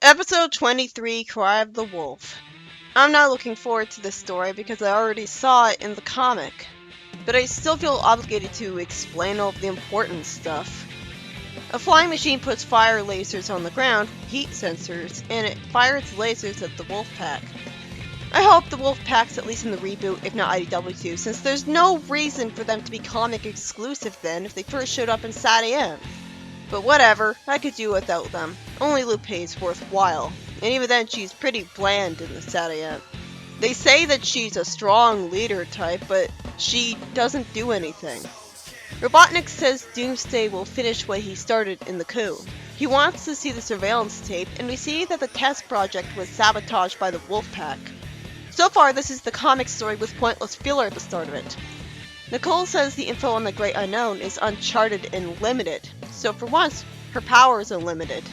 Episode 23, Cry of the Wolf. I'm not looking forward to this story because I already saw it in the comic, but I still feel obligated to explain all of the important stuff. A flying machine puts fire lasers on the ground, heat sensors, and it fires lasers at the wolf pack. I hope the wolf pack's at least in the reboot, if not IDW2, since there's no reason for them to be comic exclusive then if they first showed up in SatAm. But whatever, I could do without them. Only Lupe's worthwhile, and even then she's pretty bland in the SatAm. They say that she's a strong leader type, but she doesn't do anything. Robotnik says Doomsday will finish what he started in the coup. He wants to see the surveillance tape, and we see that the test project was sabotaged by the Wolfpack. So far, this is the comic story with pointless filler at the start of it. Nicole says the info on the Great Unknown is uncharted and limited, so for once, her power is unlimited.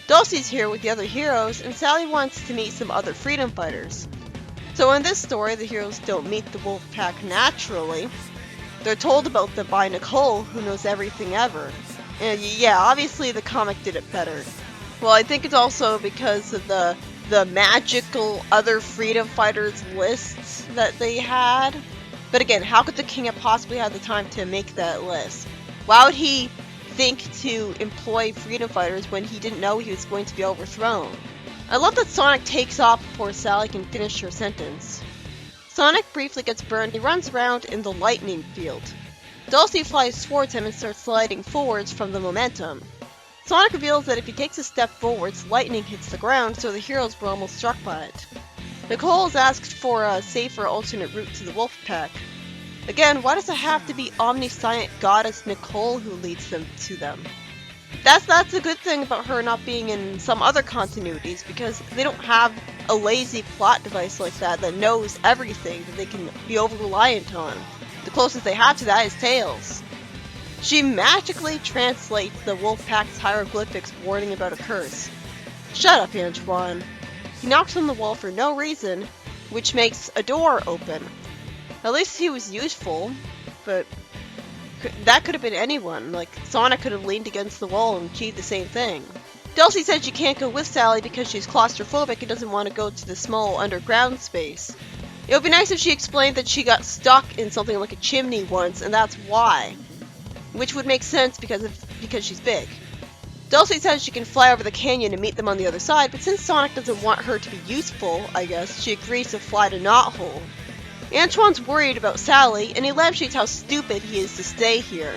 Dulcie's here with the other heroes, and Sally wants to meet some other freedom fighters. So in this story, the heroes don't meet the Wolfpack naturally. They're told about them by Nicole, who knows everything ever. And yeah, obviously the comic did it better. Well, I think it's also because of the magical other freedom fighters lists that they had. But again, how could the king have possibly had the time to make that list? Why would he think to employ freedom fighters when he didn't know he was going to be overthrown? I love that Sonic takes off before Sally can finish her sentence. Sonic briefly gets burned. He runs around in the lightning field. Dulcie flies towards him and starts sliding forwards from the momentum. Sonic reveals that if he takes a step forwards, lightning hits the ground, so the heroes were almost struck by it. Nicole is asked for a safer alternate route to the Wolfpack. Again, why does it have to be omniscient goddess Nicole who leads them to them? That's a good thing about her not being in some other continuities, because they don't have a lazy plot device like that knows everything that they can be over-reliant on. The closest they have to that is Tails. She magically translates the Wolfpack's hieroglyphics warning about a curse. Shut up, Antoine. He knocks on the wall for no reason, which makes a door open. At least he was useful, but that could have been anyone. Like, Sonic could have leaned against the wall and achieved the same thing. Dulcie said she can't go with Sally because she's claustrophobic and doesn't want to go to the small underground space. It would be nice if she explained that she got stuck in something like a chimney once, and that's why. Which would make sense because she's big. Dulcie says she can fly over the canyon and meet them on the other side, but since Sonic doesn't want her to be useful, I guess, she agrees to fly to Knothole. Antoine's worried about Sally, and he lampshades how stupid he is to stay here.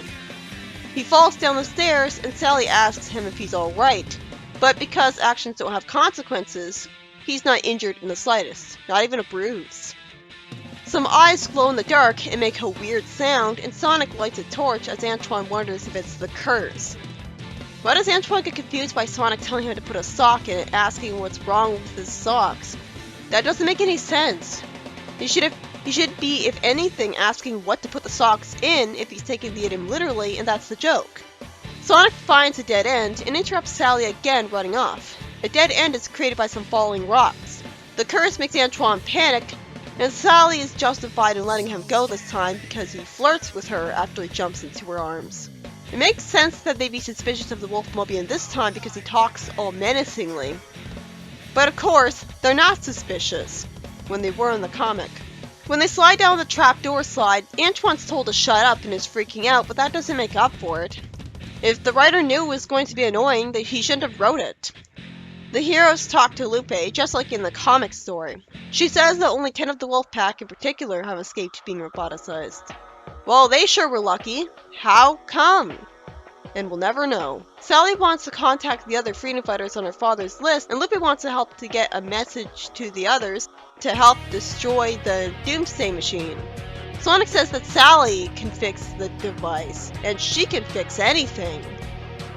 He falls down the stairs, and Sally asks him if he's alright, but because actions don't have consequences, he's not injured in the slightest, not even a bruise. Some eyes glow in the dark and make a weird sound, and Sonic lights a torch as Antoine wonders if it's the curse. Why does Antoine get confused by Sonic telling him to put a sock in it, asking what's wrong with his socks? That doesn't make any sense. He should be, if anything, asking what to put the socks in if he's taking the idiom literally, and that's the joke. Sonic finds a dead end and interrupts Sally again, running off. A dead end is created by some falling rocks. The curse makes Antoine panic, and Sally is justified in letting him go this time because he flirts with her after he jumps into her arms. It makes sense that they'd be suspicious of the Wolfmobian this time because he talks all menacingly. But of course, they're not suspicious, when they were in the comic. When they slide down the trapdoor slide, Antoine's told to shut up and is freaking out, but that doesn't make up for it. If the writer knew it was going to be annoying, then he shouldn't have wrote it. The heroes talk to Lupe, just like in the comic story. She says that only 10 of the Wolfpack in particular have escaped being roboticized. Well, they sure were lucky. How come? And we'll never know. Sally wants to contact the other freedom fighters on her father's list, and Lupe wants to help to get a message to the others to help destroy the Doomsday machine. Sonic says that Sally can fix the device, and she can fix anything.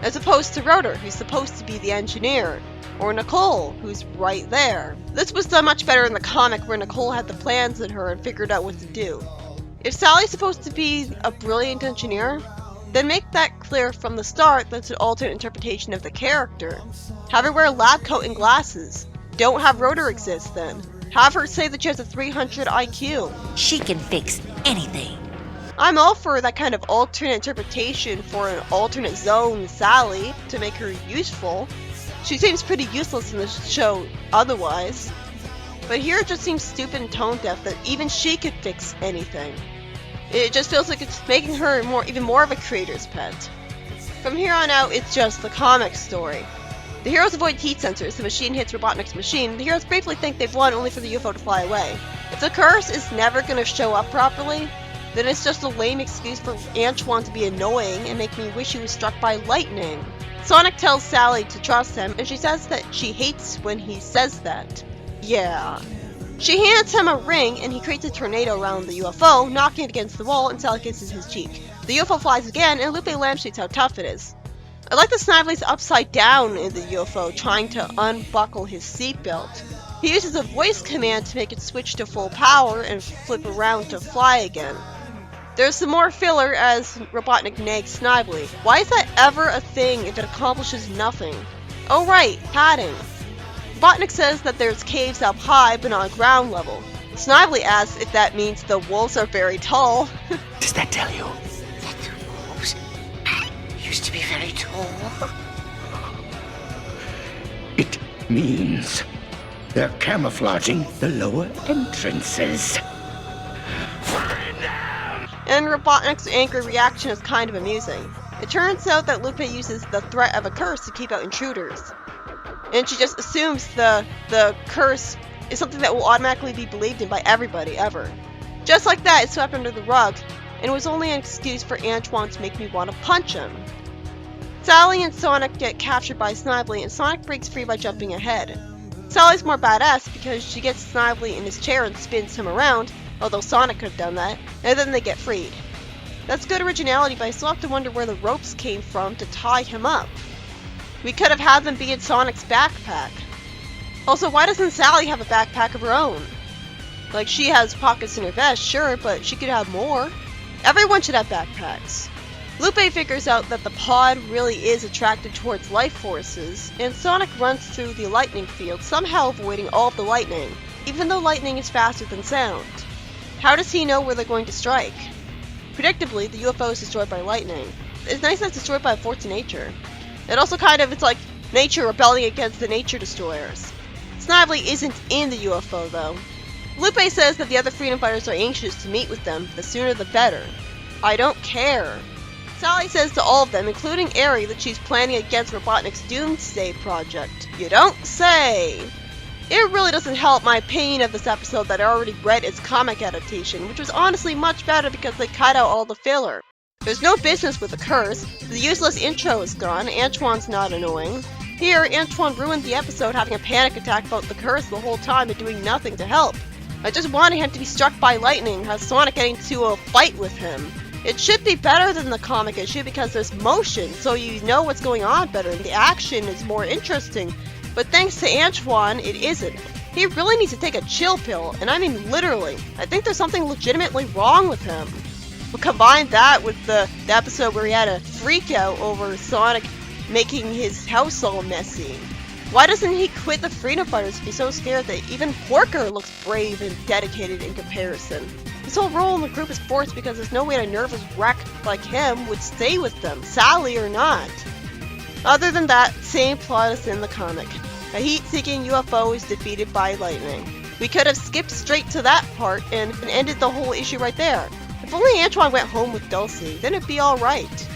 As opposed to Rotor, who's supposed to be the engineer, or Nicole, who's right there. This was done much better in the comic where Nicole had the plans in her and figured out what to do. If Sally's supposed to be a brilliant engineer, then make that clear from the start that's an alternate interpretation of the character. Have her wear a lab coat and glasses. Don't have Rotor exist then. Have her say that she has a 300 IQ. She can fix anything. I'm all for that kind of alternate interpretation for an alternate zone Sally to make her useful. She seems pretty useless in the show otherwise. But here it just seems stupid and tone deaf that even she could fix anything. It just feels like it's making her even more of a creator's pet. From here on out, it's just the comic story. The heroes avoid heat sensors, the machine hits Robotnik's machine, the heroes briefly think they've won only for the UFO to fly away. If the curse is never going to show up properly, then it's just a lame excuse for Antoine to be annoying and make me wish he was struck by lightning. Sonic tells Sally to trust him, and she says that she hates when he says that. Yeah. She hands him a ring, and he creates a tornado around the UFO, knocking it against the wall, and Sally kisses his cheek. The UFO flies again, and Lupe lamentates how tough it is. I like that Snively's upside down in the UFO, trying to unbuckle his seatbelt. He uses a voice command to make it switch to full power and flip around to fly again. There's some more filler as Robotnik nags Snively. Why is that ever a thing if it accomplishes nothing? Oh right, padding. Robotnik says that there's caves up high but not ground level. Snively asks if that means the wolves are very tall. Does that tell you? That the wolves used to be very tall? It means they're camouflaging the lower entrances. And Robotnik's angry reaction is kind of amusing. It turns out that Lupe uses the threat of a curse to keep out intruders. And she just assumes the curse is something that will automatically be believed in by everybody, ever. Just like that, it's swept under the rug, and it was only an excuse for Antoine to make me want to punch him. Sally and Sonic get captured by Snively, and Sonic breaks free by jumping ahead. Sally's more badass because she gets Snively in his chair and spins him around, although Sonic could have done that, and then they get freed. That's good originality, but I still have to wonder where the ropes came from to tie him up. We could have had them be in Sonic's backpack. Also, why doesn't Sally have a backpack of her own? Like, she has pockets in her vest, sure, but she could have more. Everyone should have backpacks. Lupe figures out that the pod really is attracted towards life forces, and Sonic runs through the lightning field, somehow avoiding all of the lightning, even though lightning is faster than sound. How does he know where they're going to strike? Predictably, the UFO is destroyed by lightning. It's nice that it's destroyed by a force of nature. It also it's like nature rebelling against the nature destroyers. Snively isn't in the UFO though. Lupe says that the other freedom fighters are anxious to meet with them, the sooner the better. I don't care. Sally says to all of them, including Eri, that she's planning against Robotnik's doomsday project. You don't say! It really doesn't help my opinion of this episode that I already read its comic adaptation, which was honestly much better because they cut out all the filler. There's no business with the curse, the useless intro is gone, Antoine's not annoying. Here, Antoine ruined the episode having a panic attack about the curse the whole time and doing nothing to help. I just wanted him to be struck by lightning, have Sonic get into a fight with him. It should be better than the comic issue because there's motion, so you know what's going on better and the action is more interesting. But thanks to Antoine, it isn't. He really needs to take a chill pill, and I mean literally. I think there's something legitimately wrong with him. But combine that with the episode where he had a freak out over Sonic making his house all messy. Why doesn't he quit the Freedom Fighters if he's so scared that even Porker looks brave and dedicated in comparison? His whole role in the group is forced because there's no way a nervous wreck like him would stay with them, Sally or not. Other than that, same plot as in the comic. A heat-seeking UFO is defeated by lightning. We could have skipped straight to that part and ended the whole issue right there. If only Antoine went home with Dulcie, then it'd be alright.